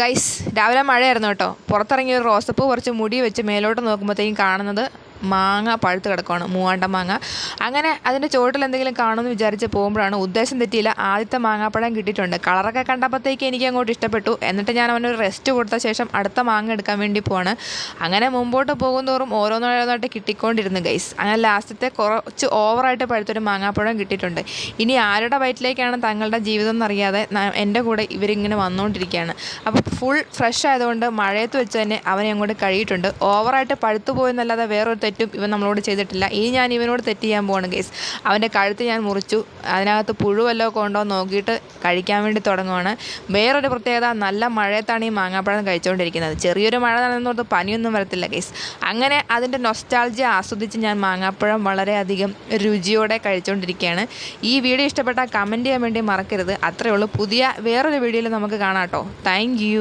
Guys രാവിലെ മഴയായിരുന്നു കേട്ടോ. പുറത്തിറങ്ങിയ ഒരു റോസപ്പൂ കുറച്ച് മുടി വെച്ച് മേലോട്ട് നോക്കുമ്പോഴത്തേക്കും കാണുന്നത് മാങ്ങ പഴുത്ത് കിടക്കുകയാണ്, മൂവാണ്ട മാങ്ങ. അങ്ങനെ അതിൻ്റെ ചുവട്ടിൽ എന്തെങ്കിലും കാണുമെന്ന് വിചാരിച്ച് പോകുമ്പോഴാണ് ഉദ്ദേശം തെറ്റിയില്ല, ആദ്യത്തെ മാങ്ങാപ്പഴം കിട്ടിയിട്ടുണ്ട്. കളറൊക്കെ കണ്ടപ്പോഴത്തേക്ക് എനിക്ക് അങ്ങോട്ട് ഇഷ്ടപ്പെട്ടു. എന്നിട്ട് ഞാൻ അവനൊരു റെസ്റ്റ് കൊടുത്ത ശേഷം അടുത്ത മാങ്ങ എടുക്കാൻ വേണ്ടി പോവാണ്. അങ്ങനെ മുമ്പോട്ട് പോകുന്തോറും ഓരോന്നോരോന്നായിട്ട് കിട്ടിക്കൊണ്ടിരുന്നു ഗൈസ്. അങ്ങനെ ലാസ്റ്റത്തെ കുറച്ച് ഓവറായിട്ട് പഴുത്തൊരു മാങ്ങാപ്പഴം കിട്ടിയിട്ടുണ്ട്. ഇനി ആരുടെ വയറ്റിലേക്കാണ് തങ്ങളുടെ ജീവിതം എന്നറിയാതെ എൻ്റെ കൂടെ ഇവരിങ്ങനെ വന്നുകൊണ്ടിരിക്കുകയാണ്. അപ്പോൾ ഫുൾ ഫ്രഷ് ആയതുകൊണ്ട് മഴയത്ത് വെച്ച് തന്നെ അവനെ അങ്ങോട്ട് കഴിയിട്ടുണ്ട്. ഓവറായിട്ട് പഴുത്തു പോയെന്നല്ലാതെ വേറൊരു തെറ്റും ഇവൻ നമ്മളോട് ചെയ്തിട്ടില്ല. ഇനി ഞാൻ ഇവനോട് തെറ്റ് ചെയ്യാൻ പോവാണ് ഗൈസ്. അവൻ്റെ കഴുത്ത് ഞാൻ മുറിച്ചു, അതിനകത്ത് പുഴുവല്ലോ കൊണ്ടോ നോക്കിയിട്ട് കഴിക്കാൻ വേണ്ടി തുടങ്ങുവാണ്. വേറൊരു പ്രത്യേകത, നല്ല മഴയത്താണ് ഈ മാങ്ങാപ്പഴം കഴിച്ചുകൊണ്ടിരിക്കുന്നത്. ചെറിയൊരു മഴ നനഞ്ഞോർത്ത് പനിയൊന്നും വരത്തില്ല ഗൈസ്. അങ്ങനെ അതിൻ്റെ നൊസ്റ്റാൾജിയ ആസ്വദിച്ച് ഞാൻ മാങ്ങാപ്പഴം വളരെയധികം രുചിയോടെ കഴിച്ചുകൊണ്ടിരിക്കുകയാണ്. ഈ വീഡിയോ ഇഷ്ടപ്പെട്ടാൽ കമൻറ്റ് ചെയ്യാൻ വേണ്ടി മറക്കരുത്. അത്രയേ ഉള്ളൂ. പുതിയ വേറൊരു വീഡിയോയിൽ നമുക്ക് കാണാം കേട്ടോ. Thank you.